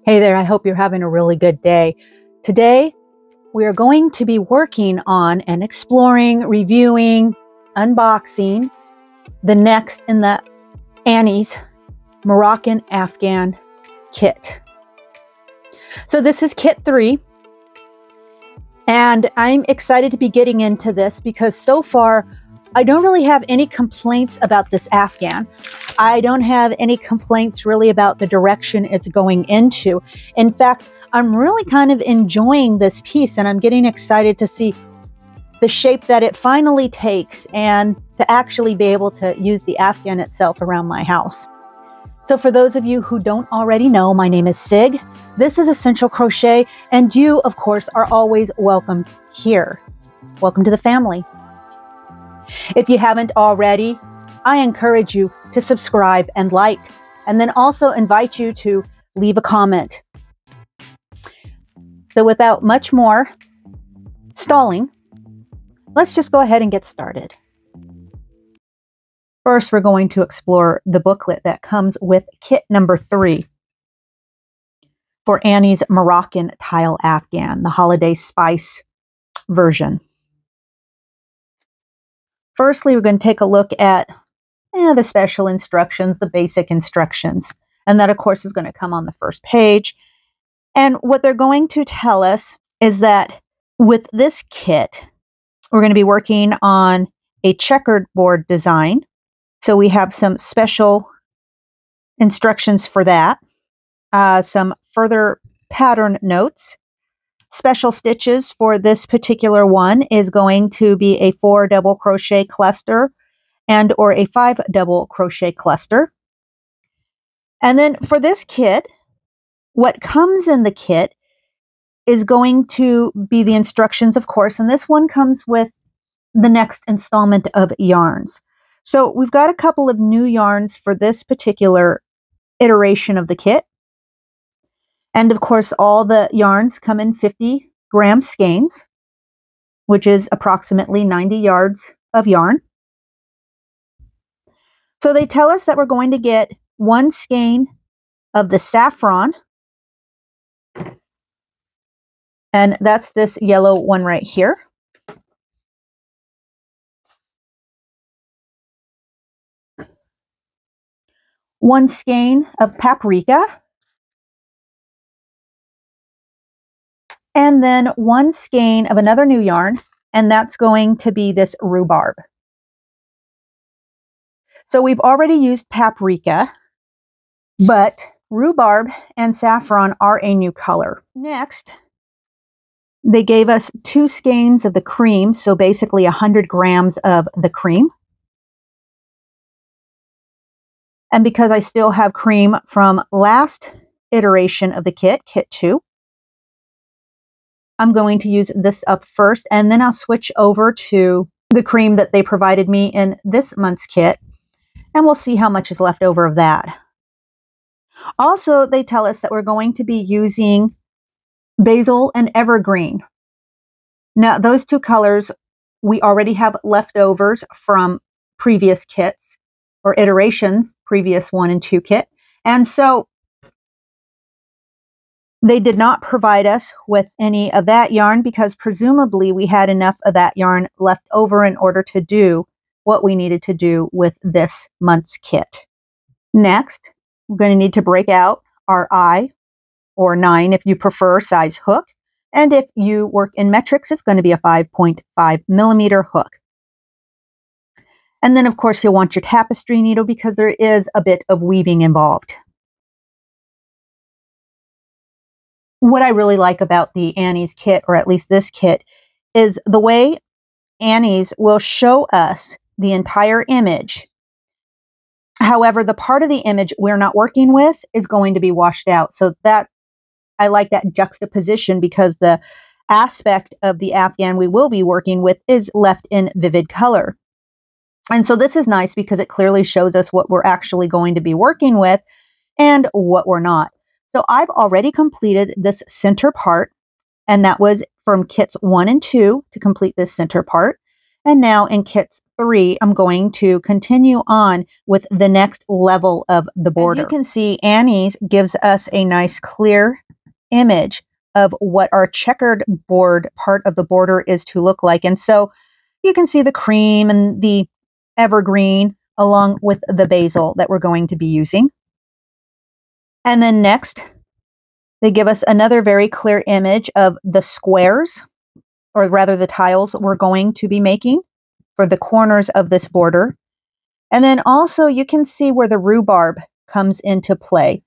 Hey there, I hope you're having a really good day. Today, we are going to be working on and exploring, reviewing, unboxing the next in the Annie's Moroccan Afghan kit. So this is kit 3, and I'm excited to be getting into this because so far, I don't really have any complaints about this Afghan. I don't have any complaints really about the direction it's going into. In fact, I'm really kind of enjoying this piece, and I'm getting excited to see the shape that it finally takes and to actually be able to use the Afghan itself around my house. So for those of you who don't already know, my name is Sig. This is Essential Crochet, and you, of course, are always welcome here. Welcome to the family. If you haven't already, I encourage you to subscribe and like, and then also invite you to leave a comment. So without much more stalling, let's just go ahead and get started. First, we're going to explore the booklet that comes with kit number 3 for Annie's Moroccan Tile Afghan, the Holiday Spice version. Firstly, we're going to take a look at the special instructions, the basic instructions. And that, of course, is going to come on the first page. And what they're going to tell us is that with this kit, we're going to be working on a checkered board design. So we have some special instructions for that, some further pattern notes. Special stitches for this particular one is going to be a 4 double crochet cluster and or a 5 double crochet cluster. And then for this kit, what comes in the kit is going to be the instructions, of course, and this one comes with the next installment of yarns. So we've got a couple of new yarns for this particular iteration of the kit. And of course, all the yarns come in 50-gram skeins, which is approximately 90 yards of yarn. So they tell us that we're going to get 1 skein of the saffron, and that's this yellow one right here. One skein of paprika. And then 1 skein of another new yarn, and that's going to be this rhubarb. So we've already used paprika, but rhubarb and saffron are a new color. Next, they gave us 2 skeins of the cream, so basically 100 grams of the cream. And because I still have cream from last iteration of the kit, kit 2, I'm going to use this up first, and then I'll switch over to the cream that they provided me in this month's kit, and we'll see how much is left over of that. Also, they tell us that we're going to be using basil and evergreen. Now, those 2 colors, we already have leftovers from previous kits or iterations, previous 1 and 2 kit, and so they did not provide us with any of that yarn because presumably we had enough of that yarn left over in order to do what we needed to do with this month's kit. Next, we're going to need to break out our I, or 9 if you prefer, size hook. And if you work in metrics, it's going to be a 5.5 millimeter hook. And then, of course, you'll want your tapestry needle because there is a bit of weaving involved. What I really like about the Annie's kit, or at least this kit, is the way Annie's will show us the entire image. However, the part of the image we're not working with is going to be washed out. So that I like that juxtaposition because the aspect of the Afghan we will be working with is left in vivid color. And so this is nice because it clearly shows us what we're actually going to be working with and what we're not. So I've already completed this center part, and that was from kits 1 and 2 to complete this center part. And now in kit 3, I'm going to continue on with the next level of the border. As you can see, Annie's gives us a nice clear image of what our checkered board part of the border is to look like. And so you can see the cream and the evergreen along with the basil that we're going to be using. And then next, they give us another very clear image of the squares, or rather the tiles we're going to be making for the corners of this border. And then also you can see where the rhubarb comes into play.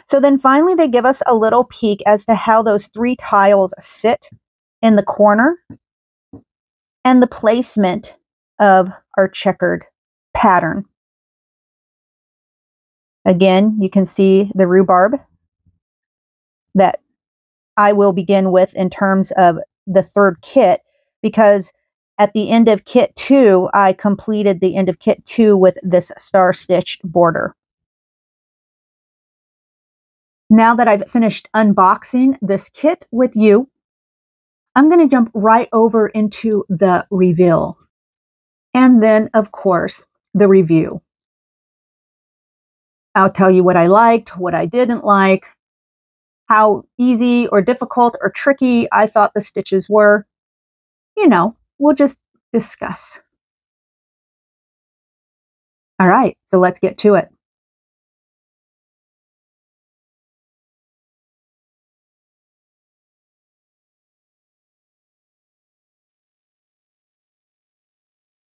So then finally they give us a little peek as to how those 3 tiles sit in the corner and the placement of our checkered pattern. Again, you can see the rhubarb that I will begin with in terms of the 3rd kit, because at the end of kit 2, I completed the end of kit 2 with this star stitched border. Now that I've finished unboxing this kit with you, I'm going to jump right over into the reveal. And then, of course, the review. I'll tell you what I liked, what I didn't like, how easy or difficult or tricky I thought the stitches were. You know, we'll just discuss. All right, so let's get to it.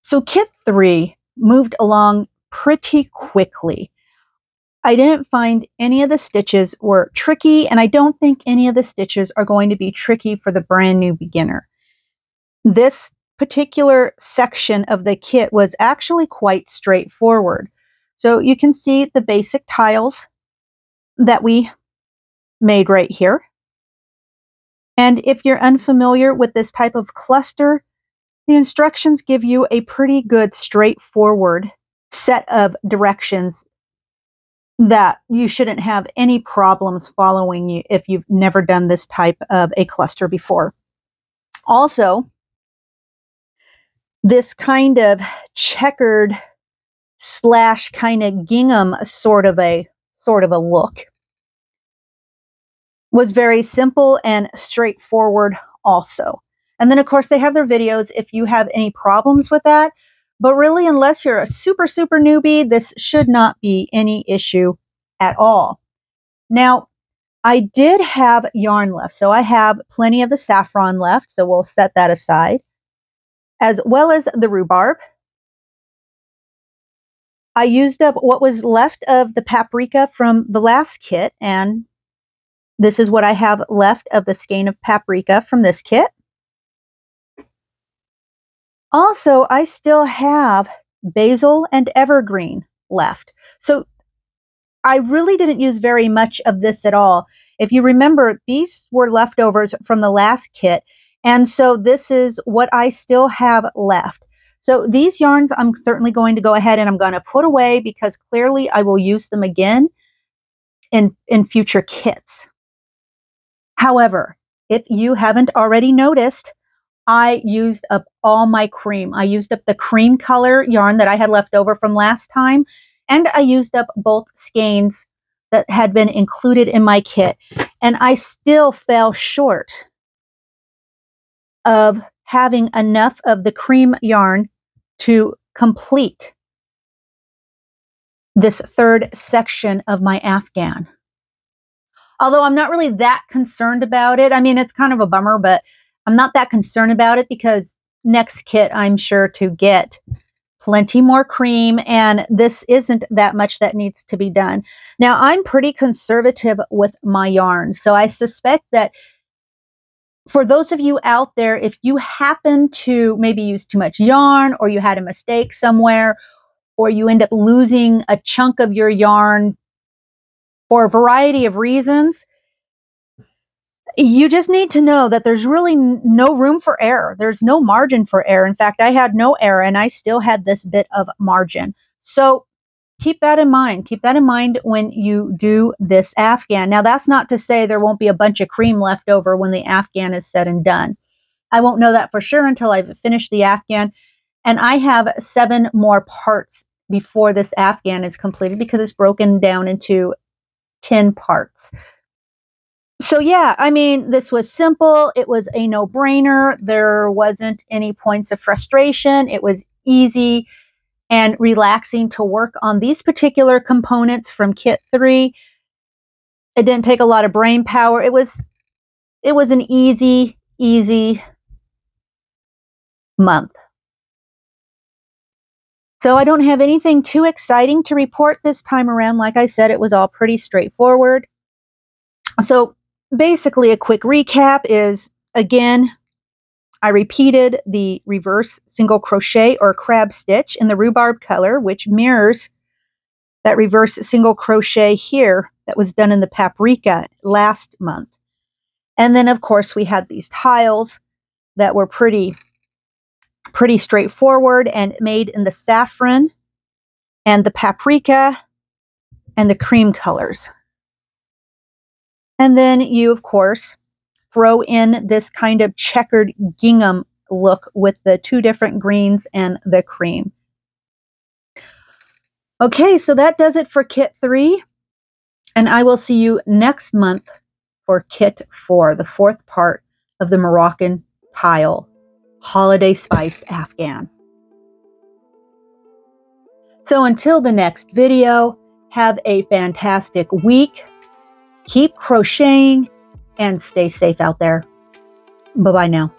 So kit 3 moved along pretty quickly. I didn't find any of the stitches were tricky, and I don't think any of the stitches are going to be tricky for the brand new beginner. This particular section of the kit was actually quite straightforward. So you can see the basic tiles that we made right here. And if you're unfamiliar with this type of cluster, the instructions give you a pretty good straightforward set of directions that you shouldn't have any problems following you if you've never done this type of a cluster before. Also, this kind of checkered slash kind of gingham sort of a look was very simple and straightforward also. And then of course they have their videos if you have any problems with that. But really, unless you're a super newbie, this should not be any issue at all. Now, I did have yarn left, so I have plenty of the saffron left, so we'll set that aside, as well as the rhubarb. I used up what was left of the paprika from the last kit, and this is what I have left of the skein of paprika from this kit. Also, I still have basil and evergreen left. So I really didn't use very much of this at all. If you remember, these were leftovers from the last kit. And so this is what I still have left. So these yarns I'm certainly going to go ahead and I'm going to put away because clearly I will use them again in future kits. However, if you haven't already noticed, I used up all my cream. I used up the cream color yarn that I had left over from last time, and I used up both skeins that had been included in my kit. And I still fell short of having enough of the cream yarn to complete this 3rd section of my Afghan. Although I'm not really that concerned about it. I mean, it's kind of a bummer, but I'm not that concerned about it because next kit I'm sure to get plenty more cream, and this isn't that much that needs to be done. Now, I'm pretty conservative with my yarn, so I suspect that for those of you out there, if you happen to maybe use too much yarn, or you had a mistake somewhere, or you end up losing a chunk of your yarn for a variety of reasons, you just need to know that there's really no room for error. There's no margin for error. In fact, I had no error and I still had this bit of margin. So keep that in mind. Keep that in mind when you do this Afghan. Now, that's not to say there won't be a bunch of cream left over when the Afghan is said and done. I won't know that for sure until I've finished the Afghan. And I have 7 more parts before this Afghan is completed because it's broken down into 10 parts. So yeah, I mean, this was simple. It was a no-brainer. There wasn't any points of frustration. It was easy and relaxing to work on these particular components from Kit 3. It didn't take a lot of brain power. It was an easy month. So I don't have anything too exciting to report this time around. Like I said, it was all pretty straightforward. So basically a quick recap is, again, I repeated the reverse single crochet or crab stitch in the rhubarb color, which mirrors that reverse single crochet here that was done in the paprika last month. And then, of course, we had these tiles that were pretty straightforward and made in the saffron and the paprika and the cream colors. And then you, of course, throw in this kind of checkered gingham look with the 2 different greens and the cream. Okay, so that does it for Kit 3. And I will see you next month for Kit 4, the 4th part of the Moroccan tile Holiday Spice Afghan. So until the next video, have a fantastic week. Keep crocheting and stay safe out there. Bye-bye now.